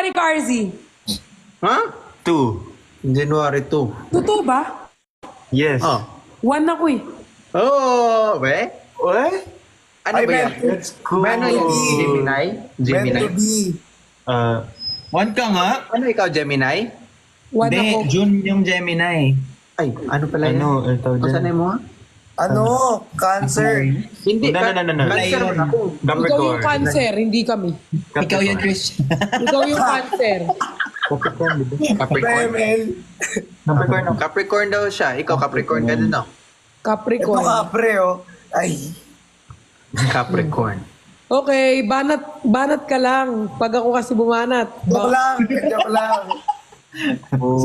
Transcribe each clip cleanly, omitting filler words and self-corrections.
January, Carzy. Ha? 2. January 2. Totoo ba? Yes. Oh. 1 ako eh. Oh, be? What? Ano I ba yan? meant Let's go. Ano yung Gemini? Meant Gemini? to be. One ka nga? Ano ikaw, Gemini? 1 Hindi, ako. June yung Gemini. Ay, ano pala yan? Ano? Ito Ano dyan. sanay mo ha? Ano? Cancer. Hindi, No. cancer Ayun. ako. Ikaw yung Capricorn. cancer, hindi kami. Ikaw yan, Christian. Ikaw yung cancer. Capricorn, di ba? Capricorn. ML. Capricorn. Capricorn daw siya. Ikaw, Capricorn ka din, no? Ito Capricorn. kapre, oh. Ay. Capricorn. Okay, banat ka lang. Pag ako kasi bumanat. Joke lang. Joke lang.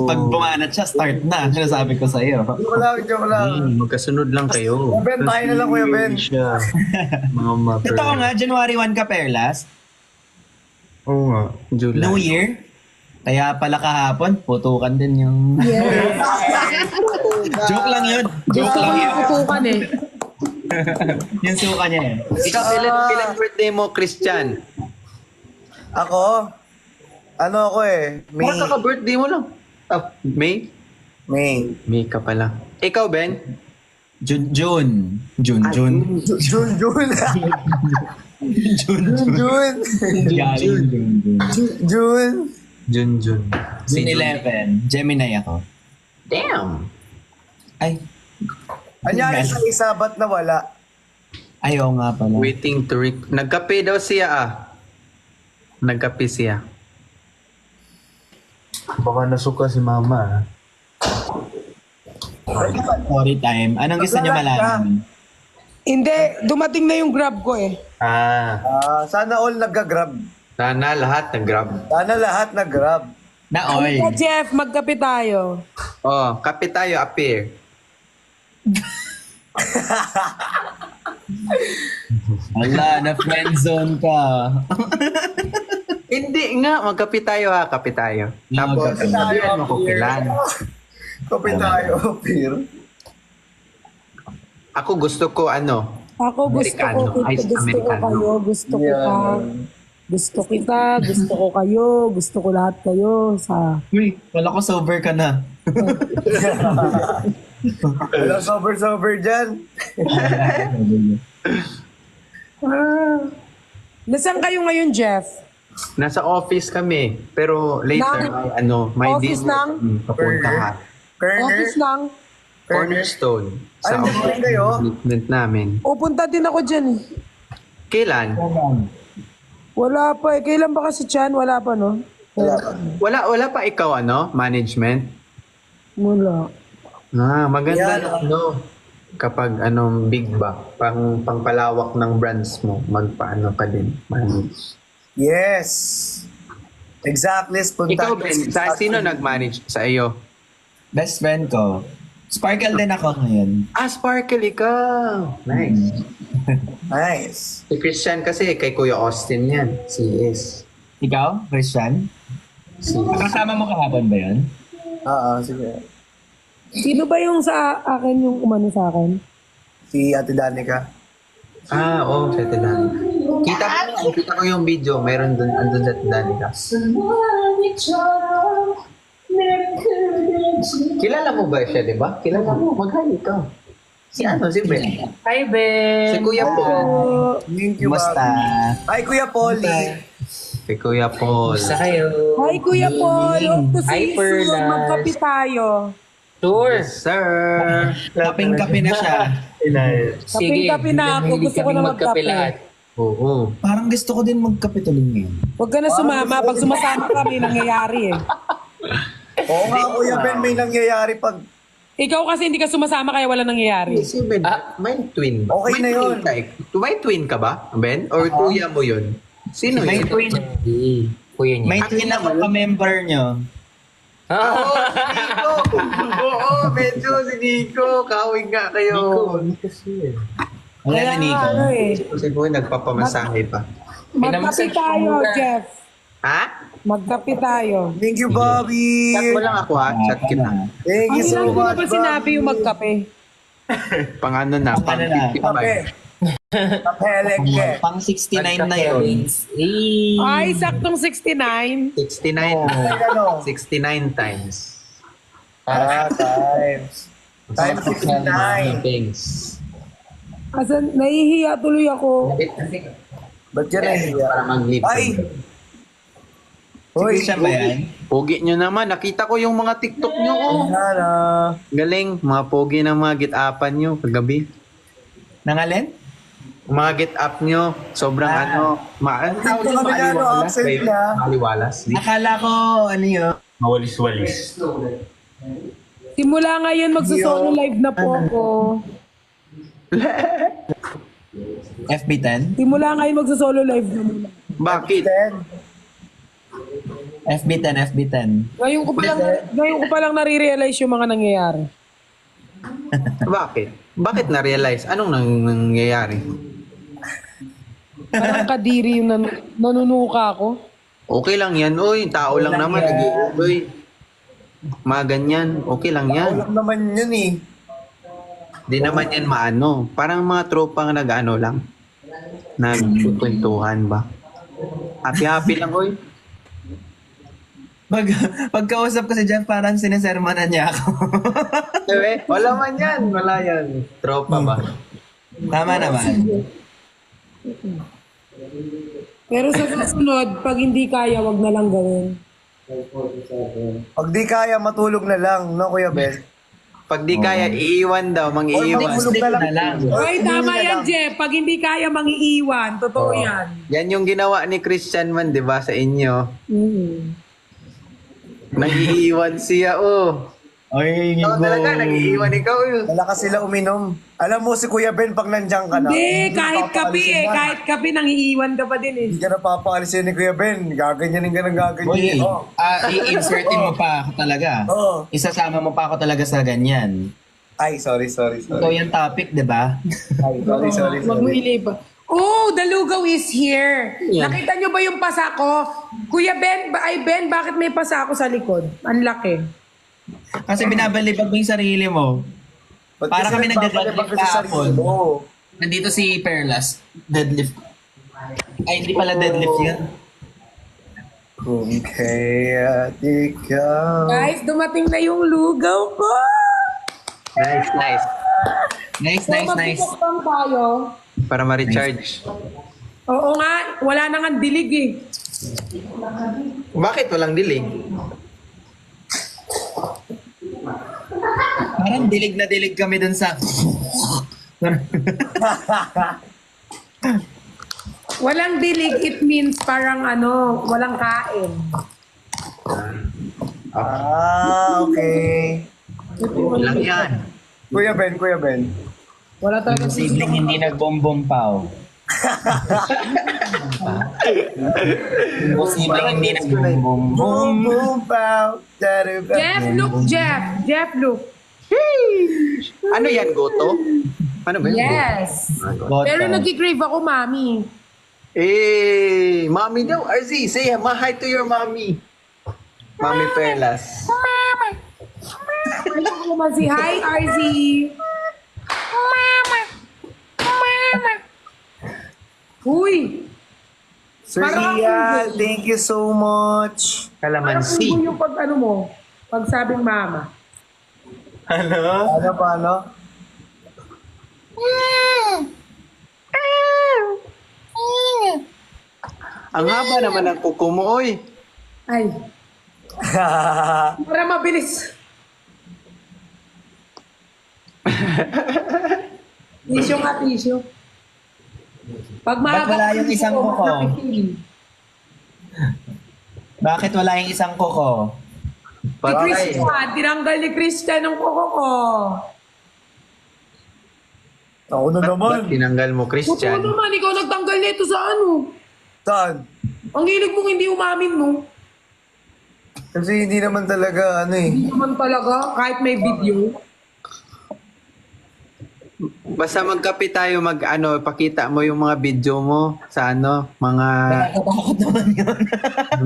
Pag bumanat siya, start na. Sinasabi ko sa'yo. Joke lang. Joke lang. Magkasunod lang kayo. Ben, tayo na lang, Kuya Ben. Siya. Mga mapper. Totoo nga, January 1 ka, Perlas. Oo nga. July. New Year. Kaya pala kahapon, putukan din yung... Yes. Joke lang yun. Joke Gusto ko lang yung yun. putukan eh. Yung suka niya eh. Ikaw, kailan birthday mo, Christian? Ako? Ano ako eh? May. Parang kaka-birthday mo lang. Ah, May? May. May ka pala. Ikaw, Ben? June. June. June. June. June. June. Galing June. June. June. June 11. Gemini ako. Damn! Ay. Anyari sa isa, ba't nawala? Ayaw nga pala. Waiting to Nagkape daw siya ah. Nagkape siya. Baka nasuka si mama. Story time. Anong gusto niyo malaman? Hindi, dumating na yung grab ko eh. Sana all nag-grab. Sana lahat nag-grab. Sana lahat nag-grab. Na oy. Halika, Jeff, magkape tayo. Oh, kape tayo, appear. Wala, na friend zone ka. Hindi nga, magkape tayo ha, kape tayo. Tapos, Magkape. sabihan mo ko kailan. Kape tayo, Pir. Ako gusto ko ano, Ako Americano, iced Americano. gusto ko ka. Gusto kita, gusto ko kayo, gusto ko lahat kayo sa... Uy, wala ko sober ka na. Wala sober dyan. Nasaan kayo ngayon, Jeff? Nasa office kami, pero later, may Office dinner ng? papunta ka. Kerner. Office lang. Cornerstone. Sa Ano ba kayo? appointment namin. Pupunta din ako dyan eh. Kailan? Wala pa eh. Kailan ba kasi Chan? Wala pa, no? Wala pa ikaw management? Wala. Maganda Yan. na kapag big ba, pangpalawak ng brands mo, magpaano ka din, manage. Yes. Exactly. Ikaw, Ben, sino nag-manage sa iyo? Best friend ko. Sparkle din ako ngayon. Sparkle ikaw. Nice. Nice. Si Christian kasi, kay Kuya Austin yan. CS. Ikaw, Christian? Kasama mo kahapon ba yun? Sige. Sino ba yung sa akin, yung umano sa akin? Si Ate Danica. Oo, sa Danica. Kita ko yung video, meron dun, andun sa Danica. Kilala mo ba siya, di ba? Kilala mo, mag-hi ka. Si Ben. Hi, Ben! Si Kuya Paul. Thank you, Kumusta? Hi, Kuya Polly. Si Kuya Paul. Kumusta kayo? Hi, Kuya Paul. Hope to Hi, see you soon. Perlas. Magkape tayo. Sure! Yes, sir. Kaping-kape na siya. Kaping-kape na ako. mahilig Gusto ko kaming na magkape magkape. lahat. Oo. Parang gusto ko din magkape tuloy ngayon. Huwag ka na sumama. Pag sumasama kami, nangyayari eh. Oo nga, Kuya Ben, may nangyayari pag... Ikaw kasi hindi ka sumasama kaya wala nangyayari. Si Ben, may twin ba? Okay May na twin yun. ka eh. May twin ka ba, Ben? Or kuya mo yun? Sino May yun? twin. Hindi. Kuya niya. May twin ako ka-member nyo. Oo, si Nico! Oo, medyo si Nico. Kawig nga kayo. Wala Kaya na Nico. ano eh. Siguro nagpapamasahe pa. Magkape tayo, Jeff. Ha? Magkape tayo. Thank you, Bobby. Chat mo lang ako ha. Chat kita. Thank Ang you so ilang ko na much, ba sinabi yung magkape? Pang ano na, pang Ano na? 55. Kape. Kapeleke. Pang 69 na yun. Eh. Ay, saktong 69. 69. Ano? 69 times. Times. Times 69. Thanks. Asan, nahihiya tuloy ako. Ba't yan nahihiya? Para mag-live. Ay! Si Hoy, Christian ba yan? Pogi nyo naman. Nakita ko yung mga TikTok nyo. Oh. Sana. Galing. Mga pogi ng mga get-upan nyo kagabi. Nangalin? Mga get-up nyo. Sobrang ano. Ang tawag Ito yung kami na, ano, accent niya. Maliwalas. Akala ko, ano yun? Mawalis-walis. Simula ngayon, magsusolo live na po ako. FB10? Simula ngayon, magsusolo live na muna. Bakit? Then, FB10, FB10. Ngayon ko pa lang nare-realize yung mga nangyayari. Bakit? Bakit na-realize? Anong nangyayari? Parang kadiri yung nanunuka ako. Okay lang yan. Uy, tao lang naman. Uy, mga ganyan. Okay lang yan. wala naman yun eh. Di naman yan maano. Parang mga tropang nag-ano lang. Nagkwentuhan ba? Happy-happy lang, uy. Pagkausap ko si Jeff, parang sinesermanan niya ako. Diba? Wala man yan. Wala yan. Tropa ba? Tama naman. Pero sa susunod, pag hindi kaya, wag na lang gawin. Pag di kaya, matulog na lang, no, Kuya Ben? Pag di kaya, iiwan daw. Mang-iiwan. Matulog na lang. Ay, tama yan, Jeff. Pag hindi kaya, mangiiwan. Totoo yan. Yan yung ginawa ni Christian man, di ba, sa inyo. Nag-iiwan siya, oh. Oy, Ikaw talaga, nag-iiwan ikaw. Malakas sila uminom. Alam mo si Kuya Ben, pag nandiyan ka na, Hindi, kahit kape papaalisin eh. yan. Kahit kape, nangiiwan ka pa din eh. Hindi ka na papaalisin ni Kuya Ben. Gaganyanin ka ng gaganyanin. Oh. i-insertin mo pa ako talaga. Oo. Isasama mo pa ako talaga sa ganyan. Ay, sorry. Ito yung topic, di ba? Ay, sorry. Wag mo ilipa. Oh, the lugaw is here. Nakita nyo ba yung pasa ko? Kuya Ben, Ben, bakit may pasa ako sa likod? Ang laki. Kasi binabalibag mo yung sarili mo. Ba't Para kasi kami nagpapalibag nagdadlift ka sa sarili kahapon. mo? Nandito si Perlas. Deadlift. Ay, hindi pala deadlift yun. Kung kaya di ka... Guys, dumating na yung lugaw ko. Nice, nice. Nice. Magpupukpang tayo. Para ma-recharge. Oo nga, wala na nga dilig eh. Bakit walang dilig? Parang dilig na dilig kami dun sa... Walang dilig, it means parang walang kain. Okay. Lang yan. Kuya Ben. Wala talagang Posibleng hindi nagbombom pa. Posibleng hindi nagbombom. Boom, boom, pow. Jeff, look, Jeff. Jeff, look. Ano yan, goto? Ano ba yun? Yes. Pero nag-crave ako, mami. Eh, mommy daw. RZ, say hi to your mommy. Mommy Perlas. Alam ko naman si hi, RZ. Uy! Sir Parang Ian, thank you so much. Parang Kalamansi. yung pag mo, pag sabing mama. Ano paano? Ang haba naman ng kuko mo, oy. Ay, para mabilis. Tissue nga, tissue. Pag Ba't wala yung isang kuko? nakikinig. Bakit wala yung isang kuko? Si Patay. Christian, tinanggal ni Christian ang kuko ko. Ako na Ba't naman. tinanggal mo, Totoo Christian? naman, ikaw nagtanggal nito sa ano. Saan? Ang hilig mong hindi umamin, no? Kasi hindi naman talaga, Hindi naman talaga, kahit may video. Basta magkape tayo, pakita mo yung mga video mo sa mga Nakatakot naman yun.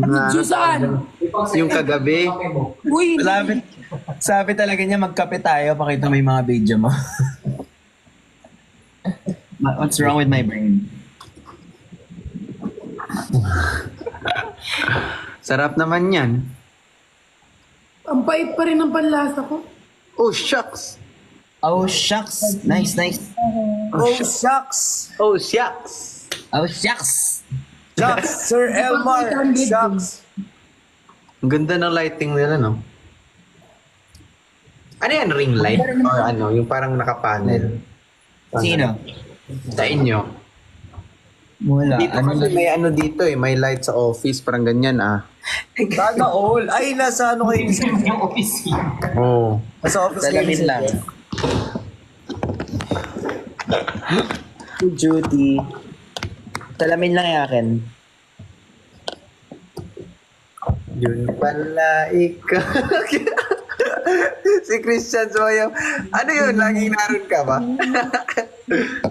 Video saan? yung kagabi. Uy, sabi talaga niya, magkape tayo, pakita mo yung mga video mo. What's wrong with my brain? Sarap naman yan. Ang pait pa rin ng panlasa ko. Oh, shucks. Oh, shucks. Nice, nice. Oh, shucks. Oh, shucks. Oh, shucks. Shucks, Sir Elmar. Shucks. Ang ganda ng lighting nila, no? Ano yan? Ring light? Or ano? Yung parang nakapanel? Sino? Sa inyo. Wala. Dito kasi may ano dito eh. May light sa office. Parang ganyan ah. Sana all. Ay, nasa ano kayo? Yung opisina. Oo. Nasa office kayo. Salamin lang. Judy. Salamin lang yung akin. Yun pala ikaw. Si Christian Soyo. Ano yun? Laging naroon ka ba?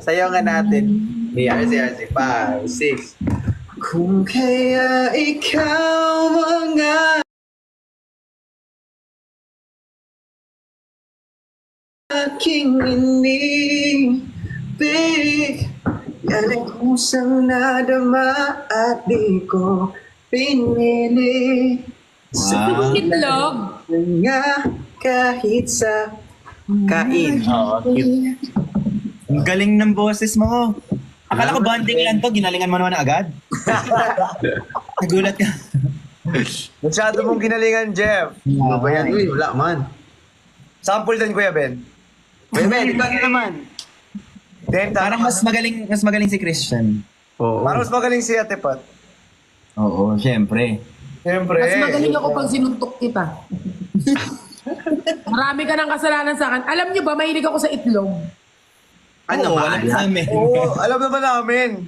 Sayaw nga natin. RC. 5, 6. Kung kaya ikaw mga aking inibig, yan ay kusang nadama at di ko pinili. Wow. Itlog. Nga kahit sa kain. Ang galing ng boses mo. Akala ko banding lang to, ginalingan mo naman agad. Nagulat ka. Masyado mong ginalingan, Jeff. Ano ba yan? Uy, wala man. Sample din, Kuya Ben. Wait, ikaw na naman. Then, Parang mas magaling si Christian. Oo. parang mas magaling si Ate Pat. Oo, syempre. Siyempre. Mas magaling ako pag sinuntok kita. Marami ka ng kasalanan sa akin. Alam niyo ba, mahilig ako sa itlog. Ano Oo, ba? alam namin. Oo, alam naman namin.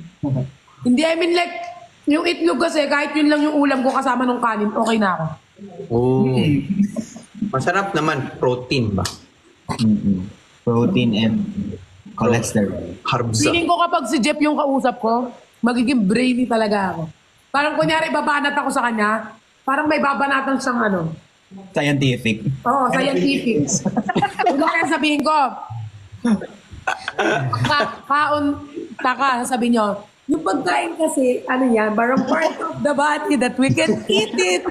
Hindi, I mean like, yung itlog kasi, kahit yun lang yung ulam ko kasama ng kanin, okay na ako. Oo. Masarap naman. Protein ba? Protein and cholesterol. Carbs. Feeling ko kapag si Jeff yung kausap ko, magiging brainy talaga ako. Parang kunyari, babanat ako sa kanya, parang may babanatan siyang ano. Scientific. Oo, scientific. Ano kaya sabihin ko? Sasabihin nyo, yung pagkain kasi, ano yan, parang part of the body that we can eat it.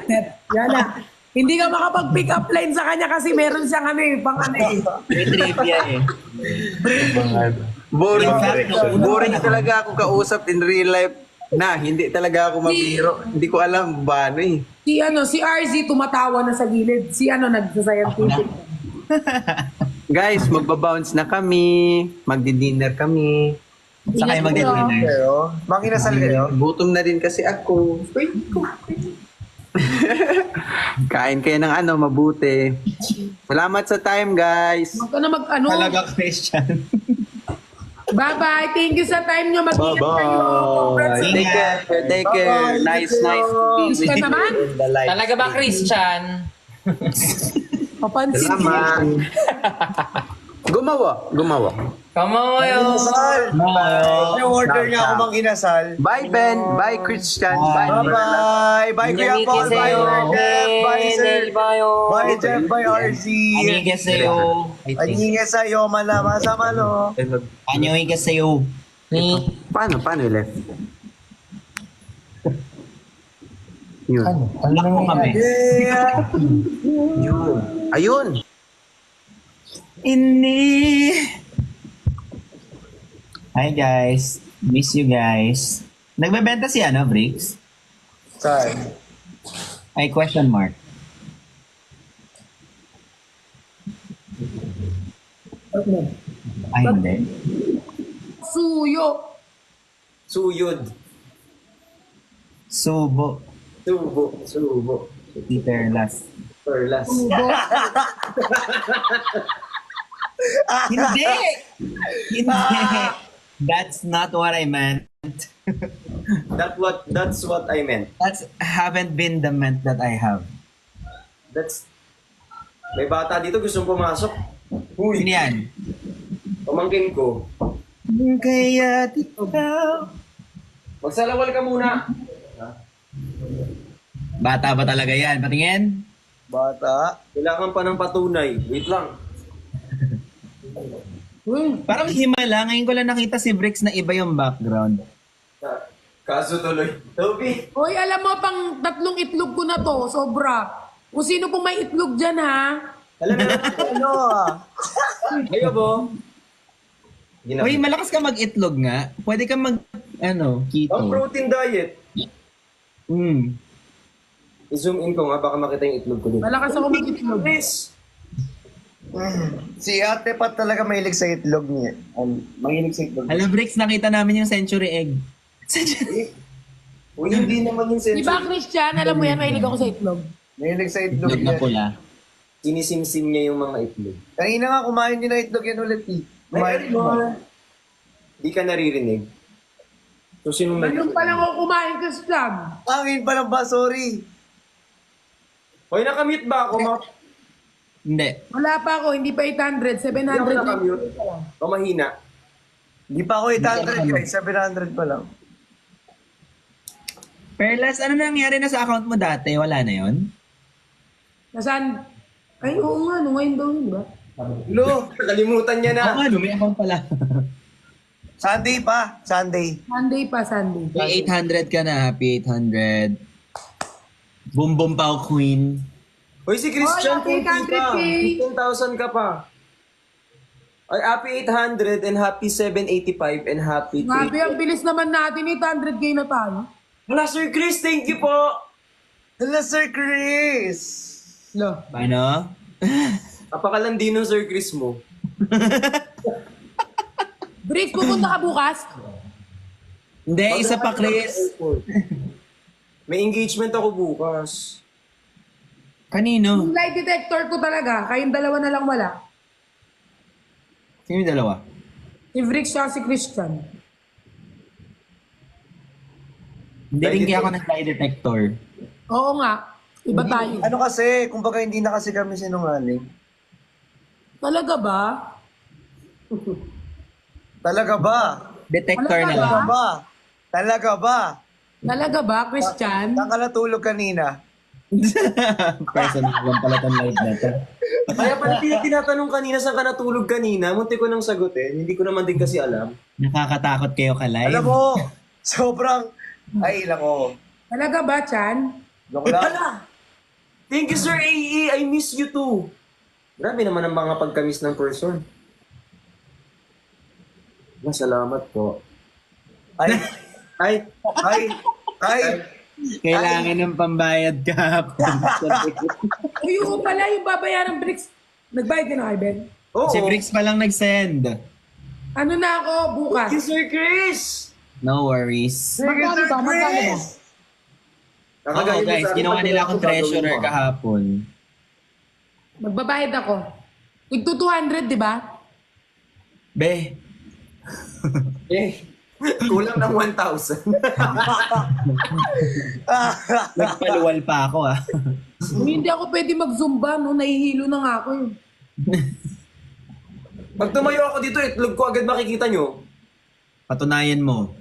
Yan na. Hindi ka makapag-pick up line sa kanya kasi meron siyang ano eh, pang ano eh. May trivia eh. Boring talaga ako kausap in real life na hindi talaga ako mabiro. Hindi ko alam ba ano eh. Si RZ tumatawa na sa gilid. Si nagsa-scientific. Guys, magbabounce na kami. Magdi-dinner kami. Saka yung magdi-dinner. Pero, makinasal kayo. Gutom na rin kasi ako. Kain kayo ng mabuti. Salamat sa time, guys. Huwag ka na mag-ano. Talaga Christian. Bye-bye. Thank you sa time nyo. Mag-ingat kayo. Congrats. Take care. Take care. Nice to be with Ka you naman? in the life. Talaga ba, Christian? Papansin. Salamat. Gumawa. Kamoyo! Inasal. May order nga ako mang inasal. Bye, Ben. Bye, Christian. Bye. Bye-bye. Bye, Kuya Paul. Bye, Jeff. Bye, Sir. Bye, Jeff. Bye, RC. Anige sa'yo. Anyinge sa'yo, malama sa malo. Anige sa'yo. Ni... Paano left? Yun. Anak mo kami. Yeah. Yun. Ayun. Ini. Hi guys. Miss you guys. Nagbebenta si Briggs? Saan? Ay, question mark. Ay, hindi. Suyo. Suyod. Subo. Subo. Peter last. Perlas. Hindi! Hindi! That's not what I meant. That's what I meant. That's haven't been the meant that I have. May bata dito gustong pumasok. Sino yan? Pamangkin ko. Kaya ikaw. Magsalawal ka muna. Bata ba talaga yan? Patingin? Bata. Kailangan pa ng patunay. Wait lang. Uy, Parang himala. Ngayon ko lang nakita si Bricks na iba yung background. Kaso tuloy. Toby. Hoy, alam mo, pang 3 itlog ko na to. Sobra. Kung sino pong may itlog dyan, ha? Alam mo ano Ayaw po. Uy, malakas ka mag-itlog nga. Pwede ka mag, Ang keto. protein diet. I-zoom in ko nga, baka makita yung itlog ko dito. Malakas ako mag-itlog. Yes. Si Ate Pat talaga mahilig sa itlog niya. Mahilig sa itlog. Hala, Bricks, nakita namin yung century egg. Uy, hindi naman yung Di ba, Christian? Alam mo yan, mahilig ako sa itlog. Mahilig sa itlog Itlog na yan. pula. Sinisimsim niya yung mga itlog. Kanina nga kumain din na itlog yan ulit eh. Kumain din mo. Di ka naririnig. So, sino Ganun pa lang ako kumain, Christian. Angin pa lang ba? Sorry. Hoy, nakamute ba ako? Hindi. Wala pa ako, hindi pa 800, 700 Hindi ako na. nakamute. O mahina. Di pa ako 800 guys. 700 pa lang. Perlas, ano nangyari na sa account mo dati? Wala na yon? Nasaan? Ay, oo nga, no, ngayon daw yun, ba? Lo, nakalimutan niya na. Oo, ano, may account pala. Sunday pa. Sunday. Sunday pa, Sunday. May 800 ka na, happy 800. Boom boom pao queen. Hoy, si Christian, Hoy, happy 10,000 100K. 10,000 ka pa. Ay, happy 800 and happy 785 and happy 3. Grabe, ang bilis naman natin, 800k na tayo. Wala, Sir Chris, thank you po. Hello, Sir Chris. Lo. Paano? Apakalandi ng Sir Chris mo. Brick, pupunta ka bukas? Hindi, isa pa Chris. May engagement ako bukas. Kanino? Yung lie detector ko talaga, kayong dalawa na lang wala. Sino yung dalawa? Si Brick siya si Christian. Hindi rin kaya ako nag-lie detector. Oo nga, iba tayo. Ano kasi, kumbaga hindi na kasi kami sinungaling. Talaga ba? Talaga ba? Detector na Talaga lang. Talaga ba? Talaga ba? Talaga ba, Christian? Saan ka natulog kanina? Personal lang pala tong live na to. Kaya pala tinatanong kanina saan ka natulog kanina, munti ko nang sagutin. Hindi ko naman din kasi alam. Nakakatakot kayo ka-live. Alam mo, sobrang... Ay, ilang ko. Talaga ba, Chan? Joke lang. Hala! Thank you, Sir AE. I miss you too. Grabe naman ang mga pagkamis ng person. Salamat po. Ay, Ay, ay, ay. Kailangan ng pambayad ka. Uy, oo pala, yung babayaran Bricks. Nagbayad ka na kay Ben? oo. Si Bricks pa lang nag-send. Ano na ako, bukas? Thank you, Sir Chris. No worries. Magkano ba? Magkano ba? Oo guys, ginawa nila akong treasurer kahapon. Magbabayad ako. Ito 200, di ba? Be, Eh, kulang ng 1,000. nagpaluwal pa ako ah. Hindi ako pwede mag-zumba, no? Nahihilo na nga ako. Pag tumayo ako dito, itlog ko agad makikita nyo. Patunayan mo.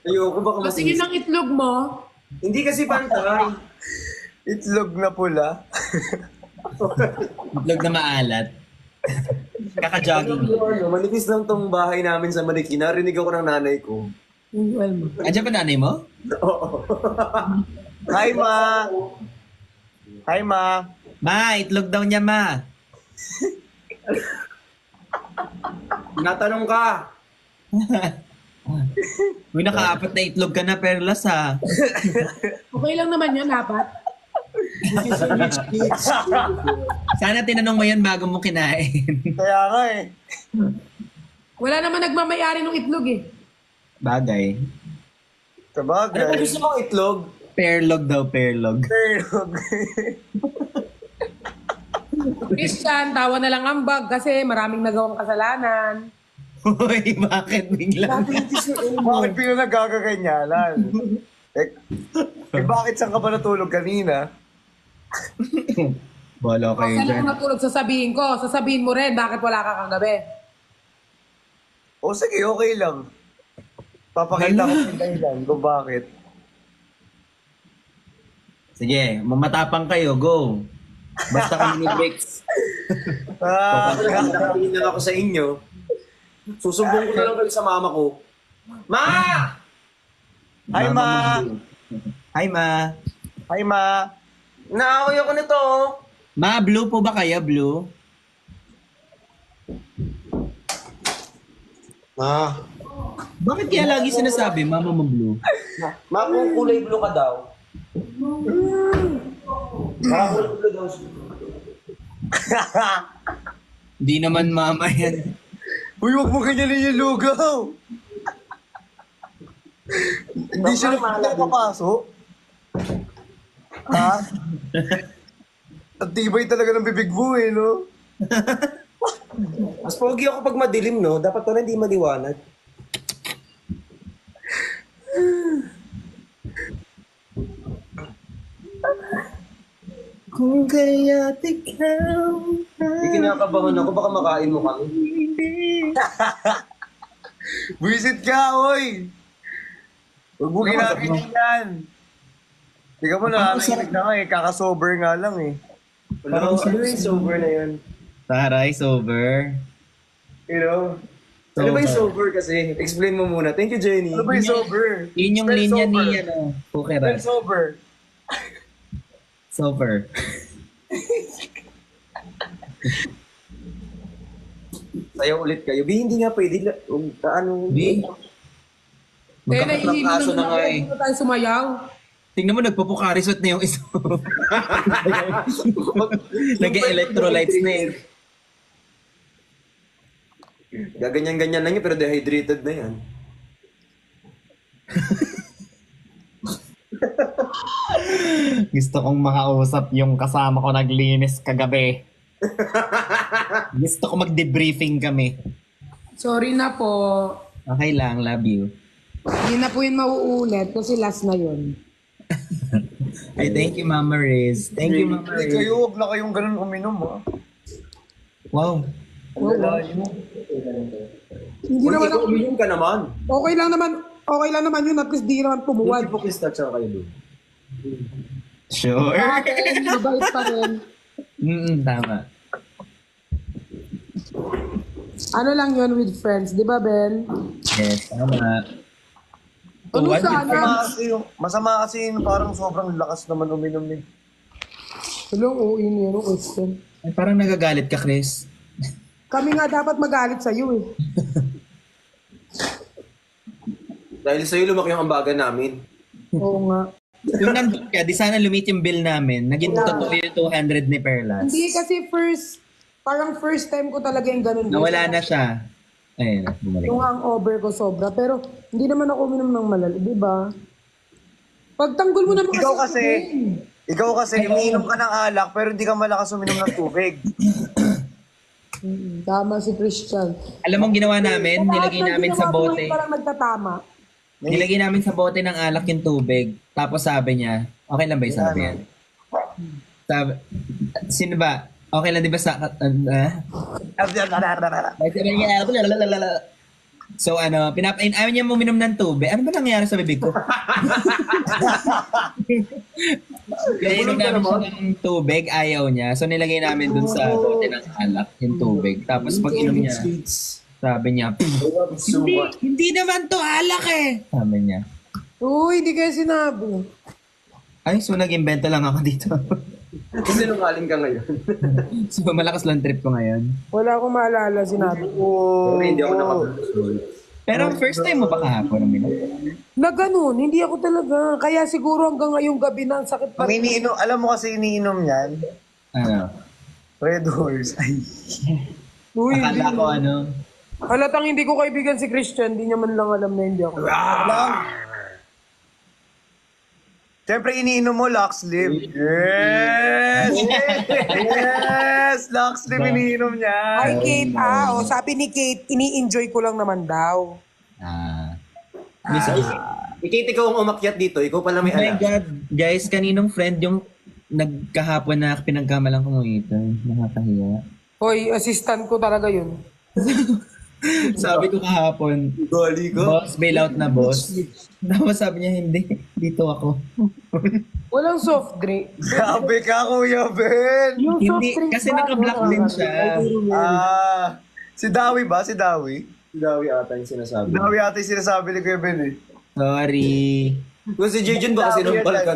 Ayoko baka O sige ng itlog mo. Hindi kasi pantay. Itlog na pula. Itlog na maalat. Kaka-jogging. Manipis lang tong bahay namin sa Marikina. Narinig ako ng nanay ko. Well, mo. Andiyan ba nanay mo? Oo. Hi, Ma. Hi, Ma. Ma, itlog daw niya ma. Natanong ka. Uy, nakaapat na itlog ka na perlas ha. Okay lang naman yan, dapat. Sana tinanong mo yan bago mo kinain. Kaya nga eh. Wala naman nagmamayari ng itlog eh. Bagay. Ano ba Sabagay. gusto mong itlog? Perlog daw, perlog. Itlog. Christian, tawa na lang ang bag kasi maraming nagawang kasalanan. Uy, bakit biglang? Bakit pila nagkakaganyanan? Bakit saan ka ba natulog kanina? Bolo kayo Saan dyan. ako natulog, sasabihin ko. Sasabihin mo rin, bakit wala ka kagabi? O sige, okay lang. Papakita ko yung dahilan kung bakit. Sige, mamatapang kayo, go. Basta kami ni Bricks. Nakatingin lang ako sa inyo. Susumbong ko na lang kayo sa mama ko. Ma! Hi, Ma! Hi, Ma. Hi, Ma! Naaway ako nito. Ma, blue po ba kayo? Blue? Ma. Bakit kaya lagi sinasabi, Mama mo blue? Ma, kung kulay blue ka daw. Ma, kulay blue daw. Di naman mama yan. Uy, huwag mo ganyanin yung lugaw! Hindi siya napapasok. Ha? Ang tibay talaga ng bibig mo eh, no? Mas pogi ako pag madilim, no? Dapat pala hindi maliwanag. Kung kaya't ikaw Hindi kinakabahan ako, baka makain mo kami. Buisit ka, oy! Huwag mo ginagawa yan. Tingnan mo, nakakainig na nga eh. Kakasober nga lang eh. Wala, ano yung sober na yun? Taray, sober. You know? Ano ba yung sober kasi? Explain mo muna. Thank you, Jenny. Ano ba yung sober? Yun yung Spell linya sober. ni, Pukera. Spell sober. Sober. Sayaw ulit kayo. Bi, hindi nga pwede. Ano? Bi? Nahihilo Magkakatrapaso na nga eh. Hindi tayo sumayaw. Tingnan mo, nagpupukarisot na yung isa. Nag-electrolytes na eh. Gaganyan-ganyan lang yun, pero dehydrated na yan. Gusto kong makausap yung kasama ko naglinis kagabi. Gusto ko mag-debriefing kami. Sorry na po. Okay lang, love you. Hindi na po yun mauulit kasi last na yun. Ay, thank you, Mama Riz. Thank you, Mama Hindi Riz. kayo, huwag na kayong ganun uminom ha. Wow. Hindi Uy, naman ikaw uminom ka naman. okay lang naman yun at least di naman pumuwad. Hindi po pistachio kayo doon. Sure. Mabait pa rin. Tama. Ano lang yun with friends, di ba Ben? Yes, tama. Ano Tuwad sana? Masama kasi yun, parang sobrang lakas naman uminom eh. Hello, uwi niyo yung question. Ay, parang nagagalit ka, Chris. Kami nga dapat magalit sa'yo eh. Dahil sa'yo lumaki yung ambagan namin. Oo nga. Kung nandun ka, di sana lumit yung bill namin. Naging totoo yung 200 ni Perlas. Hindi kasi parang first time ko talaga yung ganun. Nawala na siya. Ayun, bumalik. Yung hangover ko sobra. Pero hindi naman ako uminom ng malala, di ba? Pagtanggol mo naman Ikaw kasi, umiinom ka ng alak pero hindi ka malakas uminom ng tubig. Tama si Christian. Alam mong ginawa namin? Nilagay namin sa bote. Parang nagtatama. Nilagay namin sa bote ng alak yung tubig. Tapos sabi niya, okay lang ba yung sabi yan? Sabi, sino ba? Okay lang, di ba sa... So ayaw niya uminom ng tubig. Ano ba nangyari sa bibig ko? Pinainom namin siya ng tubig, ayaw niya. So nilagay namin dun sa bote ng alak yung tubig. Tapos pag inom niya, sabi niya, hindi naman to alak eh. Sabi niya. Uy, hindi kayo sinabi. Ay, so nag-invento lang ako dito. Kasi nungaling ka ngayon. So malakas lang trip ko ngayon. Wala akong maalala sinabi. Pero hindi ako nakapag-result. Pero first time mo ba kahapon uminom? Na ganun, hindi ako talaga. Kaya siguro hanggang ngayong gabi na ang sakit pa Ang rin. iniinom, alam mo kasi iniinom yan? Ano? Red Horse. Ay. Uy, Akala ko ano? halatang hindi ko kaibigan si Christian, hindi niya man lang alam na hindi ako. Siyempre iniinom mo Lux Live. Yes! Yes! Lux Live iniinom niya. Ay, Kate, sabi ni Kate, ini-enjoy ko lang naman daw. Ikit ikaw ang umakyat dito. Ikaw pala may Oh my anak. God, guys, kaninong friend yung nagkahapon na pinagkamalang ko ito? Nakakahiya. Hoy, assistant ko talaga yun. Sabi ko kahapon, Gali ka. boss, bail out na boss. Tapos sabi niya, hindi, dito ako. Walang soft drink. Sabi ka, Kuya Ben! Yung soft Hindi, drink kasi ba, naka-block ano, din siya. Si Dawi ba? Si Dawi? Si Dawi ata yung sinasabi. Dawi ata yung sinasabi ni Kuya Ben eh. Sorry. Kung si Jejun baka sinampal ka.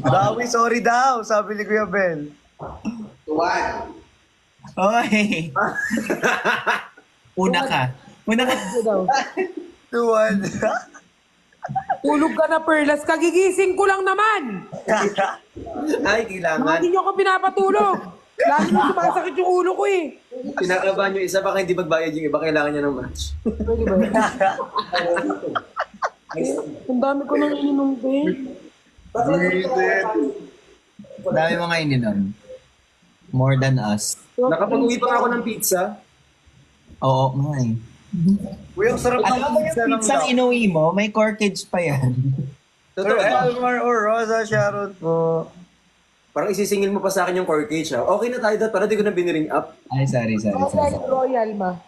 Dawi, sorry daw, sabi ni Kuya Ben. Oy! Una ka. Una ka. Tuwan. Tulog ka na, Perlas. Kagigising ko lang naman. Ay, kailangan. Hindi niyo ako pinapatulog. Lagi na sumasakit yung ulo ko eh. Kinakabahan yung isa, baka hindi magbayad yung iba, kailangan niya ng match. Pwede ba? Ang dami ko nang ininom, Ben. Dami mga ininom. More than us. Nakapag-uwi pa ako ng pizza. Oo, nga eh. Uy, ang sarap ng Alam mo pizza yung ng pizza inuwi mo, may corkage pa yan. Sir Totoo ba? Elmar or Rosa Sharon po. Parang isisingil mo pa sa akin yung core cage ha. Okay na tayo doon, parang di ko na biniring up. Ay, sorry. Royal, ma.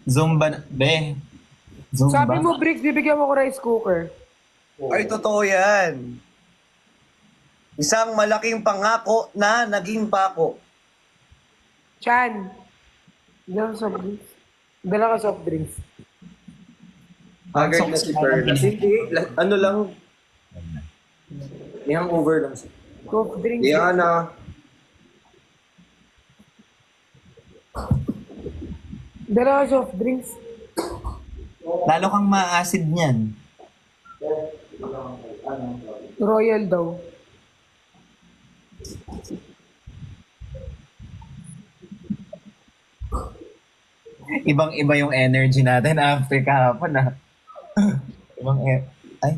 Zumba na. Be. Zumba. Sabi mo, Briggs, bibigyan mo ko rice cooker. Ay, totoo yan. Isang malaking pangako na naging pako. Chan. Dala ka soft drinks. Dala ka soft drinks. Haggard na si Perlas. Hindi, ano lang. May hangover lang siya. Soft drinks. Diana. Dala ka soft drinks. Lalo kang ma-acid niyan. Royal daw. Ibang-iba yung energy natin after kahapon ah. Ay,